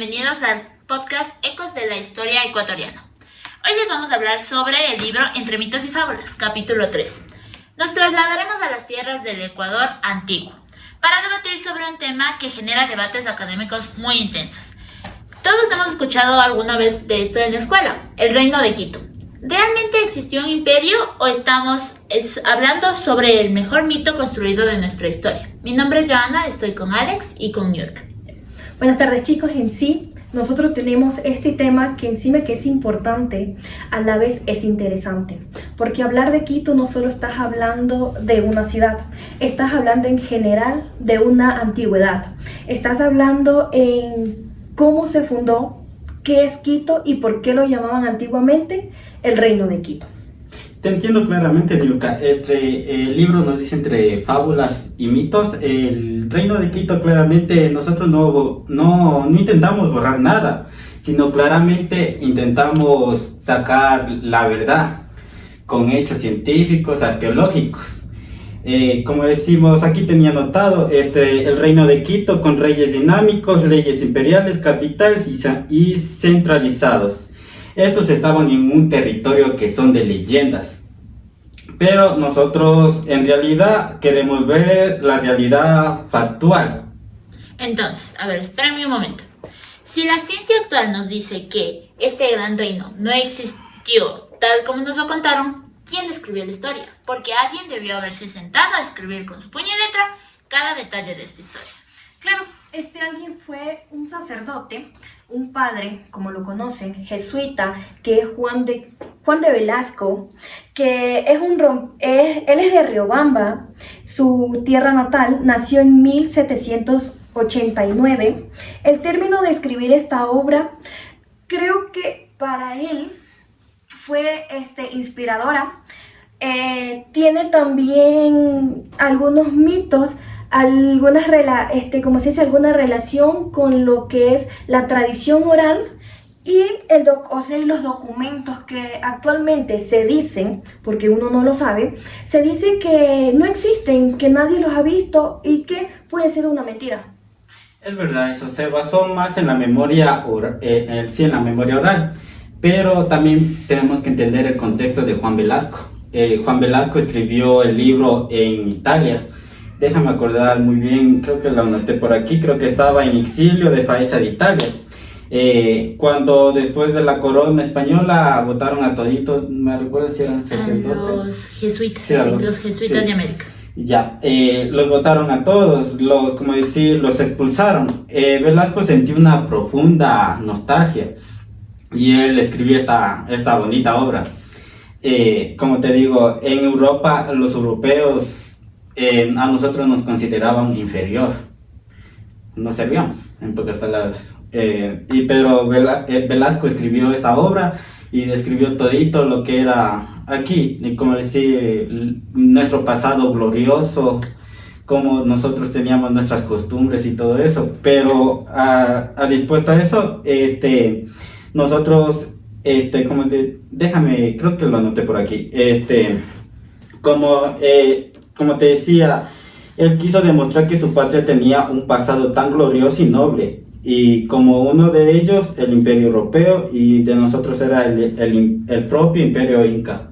bienvenidos al podcast Ecos de la Historia Ecuatoriana. Hoy les vamos a hablar sobre el libro Entre mitos y fábulas, capítulo 3. Nos trasladaremos a las tierras del Ecuador antiguo para debatir sobre un tema que genera debates académicos muy intensos. Todos hemos escuchado alguna vez de esto en la escuela, el Reino de Quito. ¿Realmente existió un imperio o estamos hablando sobre el mejor mito construido de nuestra historia? Mi nombre es Joana, estoy con Alex y con York. Buenas tardes, chicos. En sí, nosotros tenemos este tema que encima que es importante, a la vez es interesante. Porque hablar de Quito no solo estás hablando de una ciudad, estás hablando en general de una antigüedad. Estás hablando en cómo se fundó, qué es Quito y por qué lo llamaban antiguamente el Reino de Quito. Te entiendo claramente, Niurka. El libro nos dice entre fábulas y mitos. El Reino de Quito, claramente, nosotros no intentamos borrar nada, sino claramente intentamos sacar la verdad con hechos científicos, arqueológicos. Como decimos, aquí tenía anotado el Reino de Quito con reyes dinámicos, leyes imperiales, capitales y centralizados. Estos estaban en un territorio que son de leyendas, pero nosotros en realidad queremos ver la realidad factual. Entonces, a ver, espérame un momento. Si la ciencia actual nos dice que este gran reino no existió tal como nos lo contaron, ¿quién escribió la historia? Porque alguien debió haberse sentado a escribir con su puño y letra cada detalle de esta historia. Claro, este alguien fue un sacerdote, un padre, como lo conocen, jesuita, que es Juan de Velasco, que él es de Riobamba, su tierra natal, nació en 1789. El término de escribir esta obra, creo que para él fue inspiradora. Tiene también algunos mitos, alguna relación con lo que es la tradición oral y los documentos que actualmente se dicen, porque uno no lo sabe, se dice que no existen, que nadie los ha visto y que puede ser una mentira. Es verdad, eso se basó más en la memoria en la memoria oral, pero también tenemos que entender el contexto de Juan Velasco. Juan Velasco escribió el libro en Italia. Déjame acordar muy bien, creo que lo anoté por aquí, creo que estaba en exilio de Faesa de Italia. Cuando después de la corona española votaron a toditos, me recuerdo si eran sacerdotes. Los jesuitas, sí, los jesuitas de América. Ya, los votaron a todos, los expulsaron. Velasco sintió una profunda nostalgia y él escribió esta bonita obra. Como te digo, en Europa los europeos a nosotros nos consideraban inferior, no servíamos, en pocas palabras. Pero Velasco escribió esta obra y describió todito lo que era aquí, y como decir, nuestro pasado glorioso, como nosotros teníamos nuestras costumbres y todo eso. Pero dispuesto a eso, nosotros, déjame, creo que lo anoté por aquí, como te decía, él quiso demostrar que su patria tenía un pasado tan glorioso y noble, y como uno de ellos, el Imperio Europeo, y de nosotros era el propio Imperio Inca.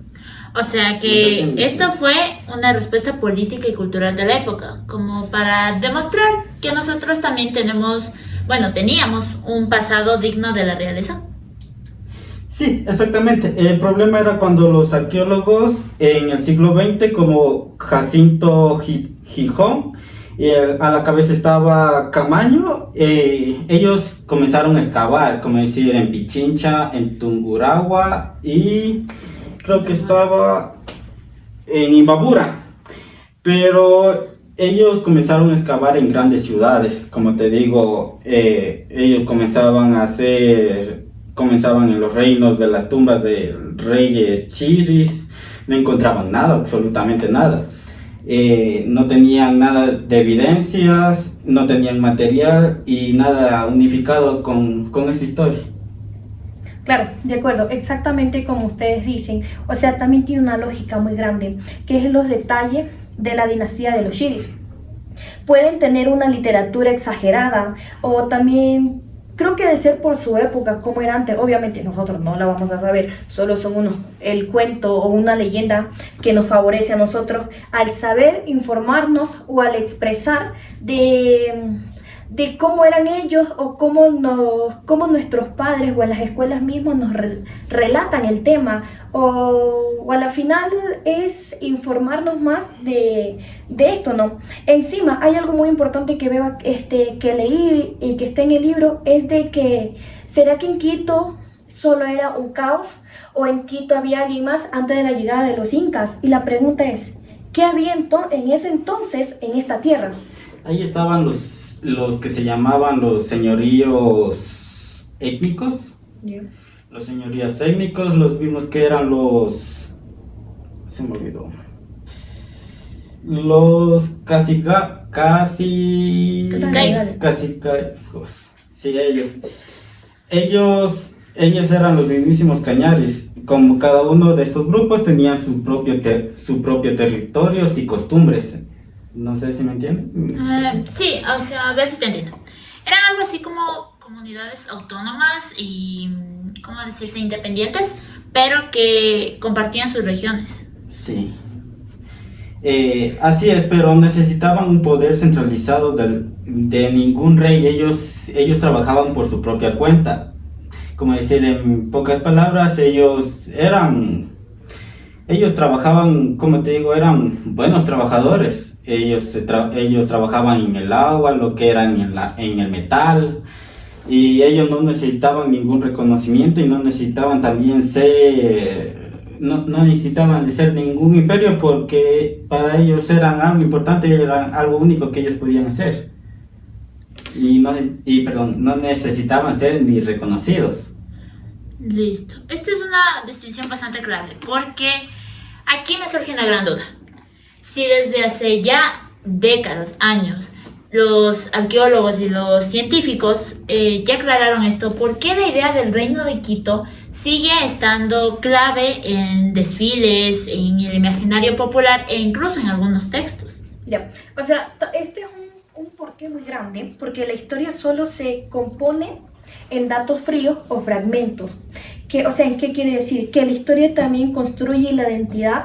O sea que esto fue una respuesta política y cultural de la época, como para demostrar que nosotros también teníamos un pasado digno de la realeza. Sí, exactamente. El problema era cuando los arqueólogos en el siglo XX, como Jacinto Gijón, a la cabeza estaba Camaño, ellos comenzaron a excavar, como decir, en Pichincha, en Tungurahua y creo que estaba en Imbabura. Pero ellos comenzaron a excavar en grandes ciudades, como te digo, ellos comenzaban en los reinos de las tumbas de reyes chiris, no encontraban nada, absolutamente nada. No tenían nada de evidencias, no tenían material y nada unificado con esa historia. Claro, de acuerdo, exactamente como ustedes dicen. O sea, también tiene una lógica muy grande, que es los detalles de la dinastía de los chiris. Pueden tener una literatura exagerada o también creo que de ser por su época, como era antes, obviamente nosotros no la vamos a saber, solo son el cuento o una leyenda que nos favorece a nosotros al saber informarnos o al expresar de cómo eran ellos o cómo nuestros padres o en las escuelas mismos nos relatan el tema o a la final es informarnos más de esto, ¿no? Encima hay algo muy importante que veo que leí y que está en el libro, es de que ¿será que en Quito solo era un caos o en Quito había alguien más antes de la llegada de los incas? Y la pregunta es, ¿qué había en ese entonces en esta tierra? Ahí estaban los que se llamaban los señoríos étnicos. Yeah. Los señoríos étnicos, los vimos que eran se me olvidó. Los cacicagos. Sí, ellos eran los mismísimos cañaris. Como cada uno de estos grupos tenía su propio territorio y costumbres. No sé si me entienden. Sí, o sea, a ver si te entiendo. Eran algo así como comunidades autónomas y, ¿cómo decirse?, independientes, pero que compartían sus regiones. Sí. Así es, pero necesitaban un poder centralizado de ningún rey. Ellos trabajaban por su propia cuenta. Como decir, en pocas palabras, ellos trabajaban, como te digo, eran buenos trabajadores. Ellos trabajaban en el agua, lo que era en el metal, y ellos no necesitaban ningún reconocimiento y no necesitaban también no necesitaban de ser ningún imperio, porque para ellos eran algo importante, era algo único que ellos podían hacer. No necesitaban ser ni reconocidos. Listo. Esta es una distinción bastante clave, porque aquí me surge una gran duda. Si desde hace ya décadas, años, los arqueólogos y los científicos ya aclararon esto, ¿por qué la idea del Reino de Quito sigue estando clave en desfiles, en el imaginario popular e incluso en algunos textos? Ya, o sea, este es un porqué muy grande, porque la historia solo se compone en datos fríos o fragmentos. O sea, ¿qué quiere decir? Que la historia también construye la identidad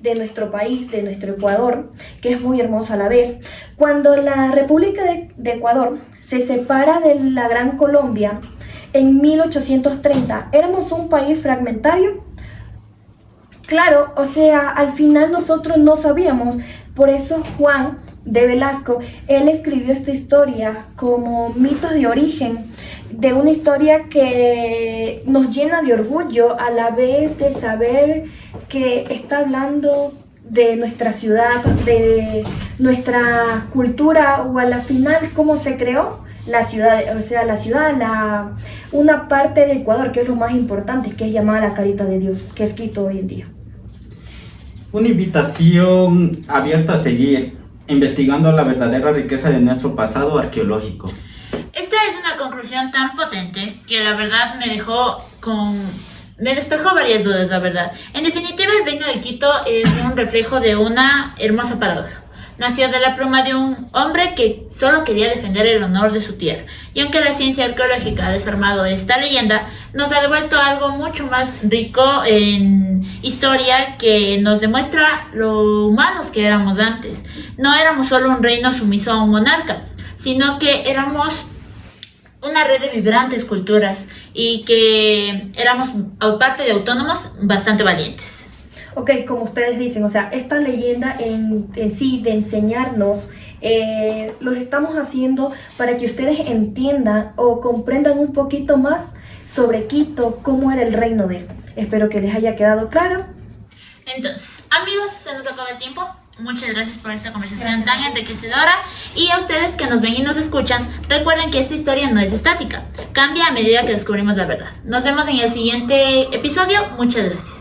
de nuestro país, de nuestro Ecuador, que es muy hermosa a la vez. Cuando la República de Ecuador se separa de la Gran Colombia en 1830, éramos un país fragmentario. Claro, o sea, al final nosotros no sabíamos. Por eso Juan de Velasco, él escribió esta historia como mitos de origen, de una historia que nos llena de orgullo a la vez de saber que está hablando de nuestra ciudad, de nuestra cultura, o a la final cómo se creó la ciudad, o sea, una parte de Ecuador que es lo más importante, que es llamada la Carita de Dios, que es Quito hoy en día. Una invitación abierta a seguir investigando la verdadera riqueza de nuestro pasado arqueológico. Esta es una conclusión tan potente que la verdad me despejó varias dudas, la verdad. En definitiva, el Reino de Quito es un reflejo de una hermosa paradoja. Nació de la pluma de un hombre que solo quería defender el honor de su tierra. Y aunque la ciencia arqueológica ha desarmado esta leyenda, nos ha devuelto algo mucho más rico en historia, que nos demuestra lo humanos que éramos antes. No éramos solo un reino sumiso a un monarca, sino que éramos una red de vibrantes culturas y que éramos, aparte de autónomos, bastante valientes. Ok, como ustedes dicen, o sea, esta leyenda en sí de enseñarnos, los estamos haciendo para que ustedes entiendan o comprendan un poquito más sobre Quito, cómo era el reino de él. Espero que les haya quedado claro. Entonces, amigos, se nos acaba el tiempo. Muchas gracias por esta conversación tan enriquecedora, y a ustedes que nos ven y nos escuchan, recuerden que esta historia no es estática, cambia a medida que descubrimos la verdad. Nos vemos en el siguiente episodio. Muchas gracias.